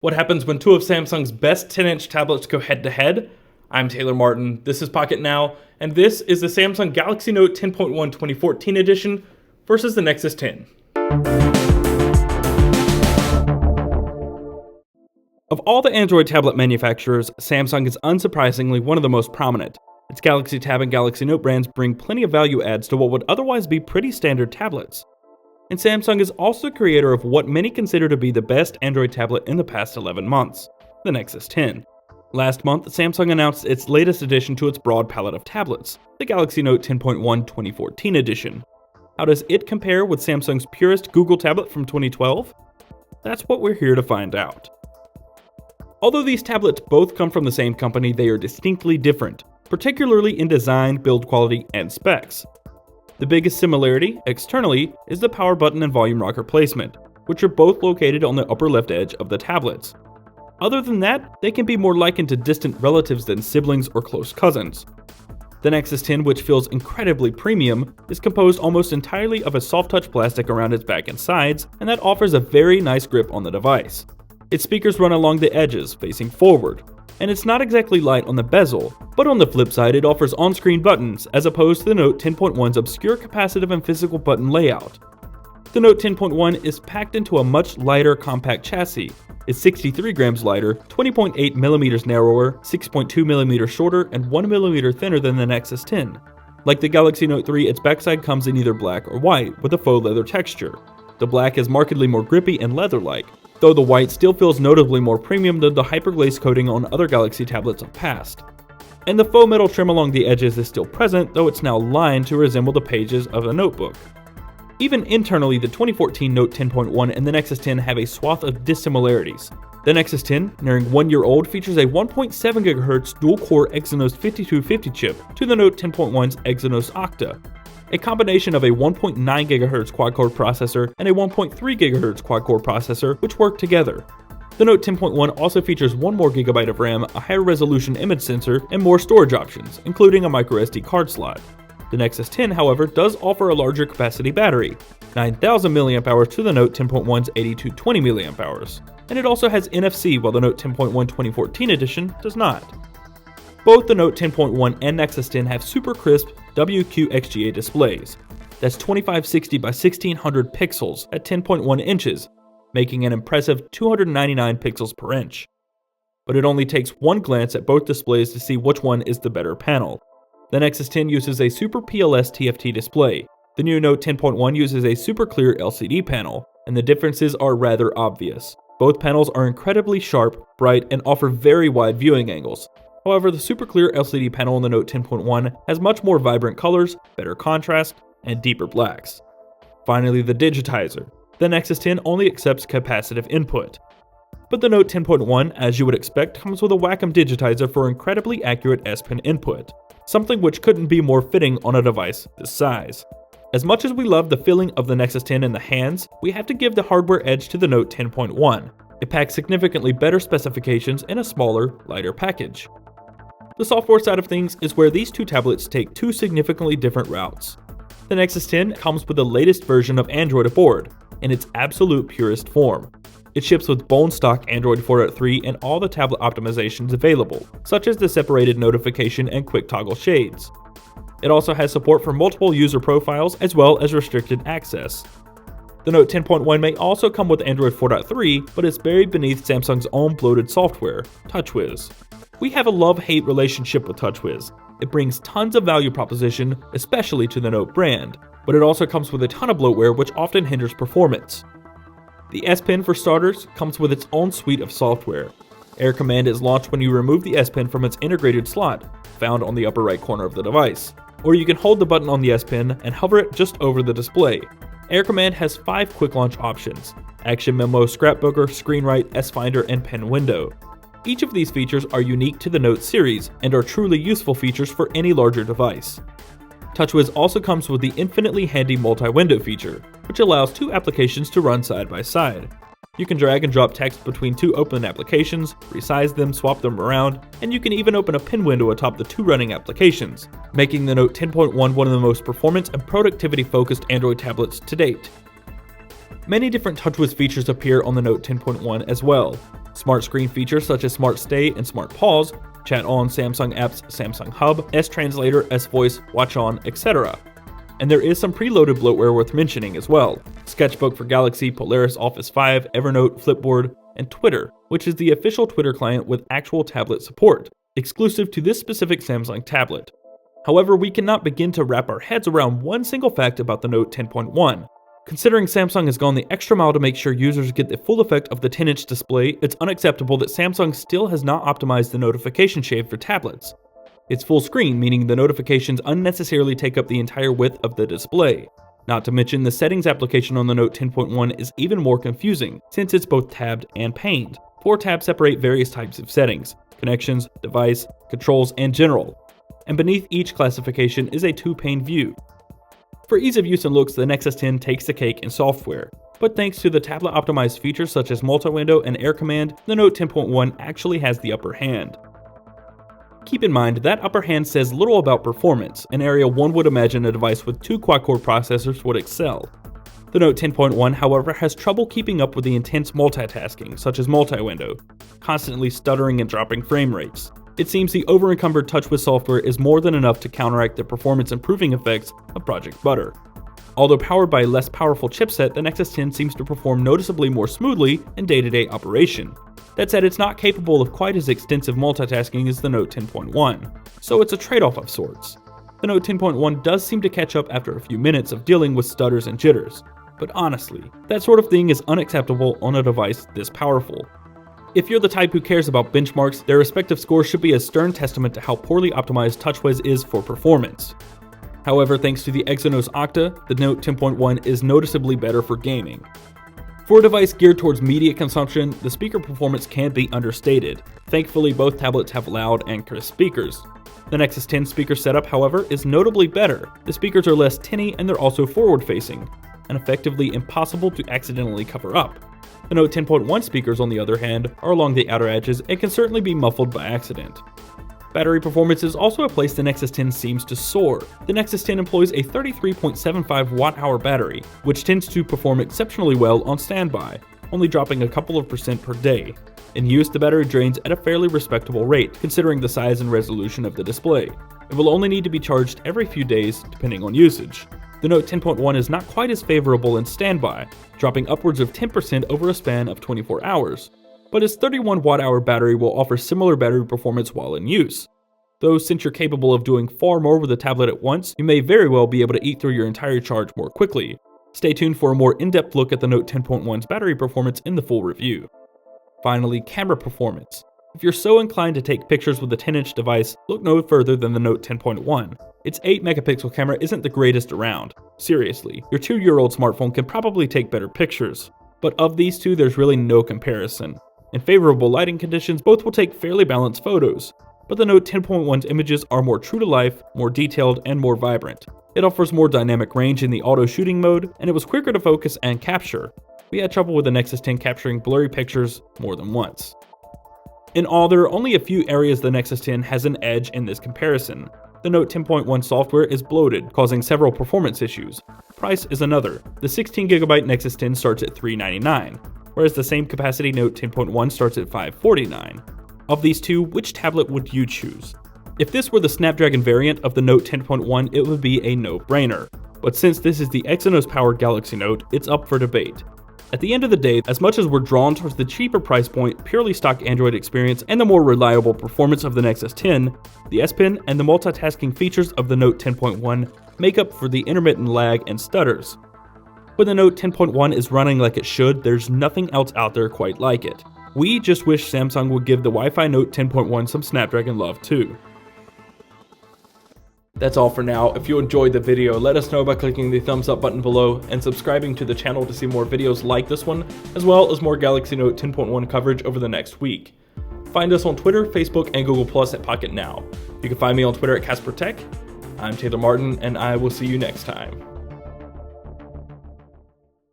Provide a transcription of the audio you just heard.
What happens when two of Samsung's best 10-inch tablets go head-to-head? I'm Taylor Martin, this is Pocketnow, and this is the Samsung Galaxy Note 10.1 2014 edition versus the Nexus 10. Of all the Android tablet manufacturers, Samsung is unsurprisingly one of the most prominent. Its Galaxy Tab and Galaxy Note brands bring plenty of value adds to what would otherwise be pretty standard tablets. And Samsung is also the creator of what many consider to be the best Android tablet in the past 11 months, the Nexus 10. Last month, Samsung announced its latest addition to its broad palette of tablets, the Galaxy Note 10.1 2014 edition. How does it compare with Samsung's purest Google tablet from 2012? That's what we're here to find out. Although these tablets both come from the same company, they are distinctly different, particularly in design, build quality, and specs. The biggest similarity, externally, is the power button and volume rocker placement, which are both located on the upper left edge of the tablets. Other than that, they can be more likened to distant relatives than siblings or close cousins. The Nexus 10, which feels incredibly premium, is composed almost entirely of a soft-touch plastic around its back and sides, and that offers a very nice grip on the device. Its speakers run along the edges, facing forward, and it's not exactly light on the bezel, but on the flip side it offers on-screen buttons as opposed to the Note 10.1's obscure capacitive and physical button layout. The Note 10.1 is packed into a much lighter compact chassis. It's 63 grams lighter, 20.8mm narrower, 6.2mm shorter, and 1mm thinner than the Nexus 10. Like the Galaxy Note 3, its backside comes in either black or white with a faux leather texture. The black is markedly more grippy and leather-like, though the white still feels notably more premium than the hyperglaze coating on other Galaxy tablets of past. And the faux metal trim along the edges is still present, though it's now lined to resemble the pages of a notebook. Even internally, the 2014 Note 10.1 and the Nexus 10 have a swath of dissimilarities. The Nexus 10, nearing 1 year old, features a 1.7 GHz dual-core Exynos 5250 chip to the Note 10.1's Exynos Octa, a combination of a 1.9 GHz quad-core processor and a 1.3 GHz quad-core processor which work together. The Note 10.1 also features 1 more GB of RAM, a higher resolution image sensor, and more storage options, including a microSD card slot. The Nexus 10, however, does offer a larger capacity battery, 9,000 mAh to the Note 10.1's 8,220 mAh, and it also has NFC while the Note 10.1 2014 edition does not. Both the Note 10.1 and Nexus 10 have super crisp WQXGA displays. That's 2560 by 1600 pixels at 10.1 inches, making an impressive 299 pixels per inch. But it only takes one glance at both displays to see which one is the better panel. The Nexus 10 uses a Super PLS TFT display. The new Note 10.1 uses a super clear LCD panel, and the differences are rather obvious. Both panels are incredibly sharp, bright, and offer very wide viewing angles. However, the super clear LCD panel in the Note 10.1 has much more vibrant colors, better contrast, and deeper blacks. Finally, the digitizer. The Nexus 10 only accepts capacitive input. But the Note 10.1, as you would expect, comes with a Wacom digitizer for incredibly accurate S Pen input, something which couldn't be more fitting on a device this size. As much as we love the feeling of the Nexus 10 in the hands, we have to give the hardware edge to the Note 10.1. It packs significantly better specifications in a smaller, lighter package. The software side of things is where these two tablets take two significantly different routes. The Nexus 10 comes with the latest version of Android aboard, in its absolute purest form. It ships with bone stock Android 4.3 and all the tablet optimizations available, such as the separated notification and quick toggle shades. It also has support for multiple user profiles as well as restricted access. The Note 10.1 may also come with Android 4.3, but it's buried beneath Samsung's own bloated software, TouchWiz. We have a love-hate relationship with TouchWiz. It brings tons of value proposition, especially to the Note brand, but it also comes with a ton of bloatware which often hinders performance. The S Pen, for starters, comes with its own suite of software. Air Command is launched when you remove the S Pen from its integrated slot, found on the upper right corner of the device, or you can hold the button on the S Pen and hover it just over the display. Air Command has 5 quick launch options: Action Memo, Scrapbooker, ScreenWrite, S-Finder, and Pen Window. Each of these features are unique to the Note series and are truly useful features for any larger device. TouchWiz also comes with the infinitely handy multi-window feature, which allows 2 applications to run side by side. You can drag and drop text between 2 open applications, resize them, swap them around, and you can even open a pen window atop the 2 running applications, making the Note 10.1 one of the most performance and productivity-focused Android tablets to date. Many different TouchWiz features appear on the Note 10.1 as well. Smart screen features such as Smart Stay and Smart Pause, chat on Samsung apps, Samsung Hub, S-Translator, S-Voice, Watch On, etc. And there is some preloaded bloatware worth mentioning as well. Sketchbook for Galaxy, Polaris, Office 5, Evernote, Flipboard, and Twitter, which is the official Twitter client with actual tablet support, exclusive to this specific Samsung tablet. However, we cannot begin to wrap our heads around one single fact about the Note 10.1. Considering Samsung has gone the extra mile to make sure users get the full effect of the 10-inch display, it's unacceptable that Samsung still has not optimized the notification shade for tablets. It's full screen, meaning the notifications unnecessarily take up the entire width of the display. Not to mention, the settings application on the Note 10.1 is even more confusing, since it's both tabbed and paned. 4 tabs separate various types of settings: connections, device, controls, and general. And beneath each classification is a 2-pane view. For ease of use and looks, the Nexus 10 takes the cake in software, but thanks to the tablet-optimized features such as multi-window and air command, the Note 10.1 actually has the upper hand. Keep in mind, that upper hand says little about performance, an area one would imagine a device with 2 quad-core processors would excel. The Note 10.1, however, has trouble keeping up with the intense multitasking, such as multi-window, constantly stuttering and dropping frame rates. It seems the over-encumbered TouchWiz software is more than enough to counteract the performance-improving effects of Project Butter. Although powered by a less powerful chipset, the Nexus 10 seems to perform noticeably more smoothly in day-to-day operation. That said, it's not capable of quite as extensive multitasking as the Note 10.1, so it's a trade-off of sorts. The Note 10.1 does seem to catch up after a few minutes of dealing with stutters and jitters, but honestly, that sort of thing is unacceptable on a device this powerful. If you're the type who cares about benchmarks, their respective scores should be a stern testament to how poorly optimized TouchWiz is for performance. However, thanks to the Exynos Octa, the Note 10.1 is noticeably better for gaming. For a device geared towards media consumption, the speaker performance can't be understated. Thankfully, both tablets have loud and crisp speakers. The Nexus 10 speaker setup, however, is notably better. The speakers are less tinny and they're also forward-facing, and effectively impossible to accidentally cover up. The Note 10.1 speakers, on the other hand, are along the outer edges and can certainly be muffled by accident. Battery performance is also a place the Nexus 10 seems to soar. The Nexus 10 employs a 33.75 watt-hour battery, which tends to perform exceptionally well on standby, only dropping a couple of percent per day. In use, the battery drains at a fairly respectable rate, considering the size and resolution of the display. It will only need to be charged every few days, depending on usage. The Note 10.1 is not quite as favorable in standby, dropping upwards of 10% over a span of 24 hours, but its 31 watt-hour battery will offer similar battery performance while in use. Though since you're capable of doing far more with a tablet at once, you may very well be able to eat through your entire charge more quickly. Stay tuned for a more in-depth look at the Note 10.1's battery performance in the full review. Finally, camera performance. If you're so inclined to take pictures with a 10-inch device, look no further than the Note 10.1. Its 8-megapixel camera isn't the greatest around. Seriously, your 2-year-old smartphone can probably take better pictures. But of these two, there's really no comparison. In favorable lighting conditions, both will take fairly balanced photos. But the Note 10.1's images are more true to life, more detailed, and more vibrant. It offers more dynamic range in the auto shooting mode, and it was quicker to focus and capture. We had trouble with the Nexus 10 capturing blurry pictures more than once. In all, there are only a few areas the Nexus 10 has an edge in this comparison. The Note 10.1 software is bloated, causing several performance issues. Price is another. The 16GB Nexus 10 starts at $399, whereas the same capacity Note 10.1 starts at $549. Of these two, which tablet would you choose? If this were the Snapdragon variant of the Note 10.1, it would be a no-brainer. But since this is the Exynos-powered Galaxy Note, it's up for debate. At the end of the day, as much as we're drawn towards the cheaper price point, purely stock Android experience, and the more reliable performance of the Nexus 10, the S Pen and the multitasking features of the Note 10.1 make up for the intermittent lag and stutters. When the Note 10.1 is running like it should, there's nothing else out there quite like it. We just wish Samsung would give the Wi-Fi Note 10.1 some Snapdragon love too. That's all for now. If you enjoyed the video, let us know by clicking the thumbs up button below and subscribing to the channel to see more videos like this one, as well as more Galaxy Note 10.1 coverage over the next week. Find us on Twitter, Facebook, and Google Plus at Pocketnow. You can find me on Twitter at CasperTech. I'm Taylor Martin, and I will see you next time.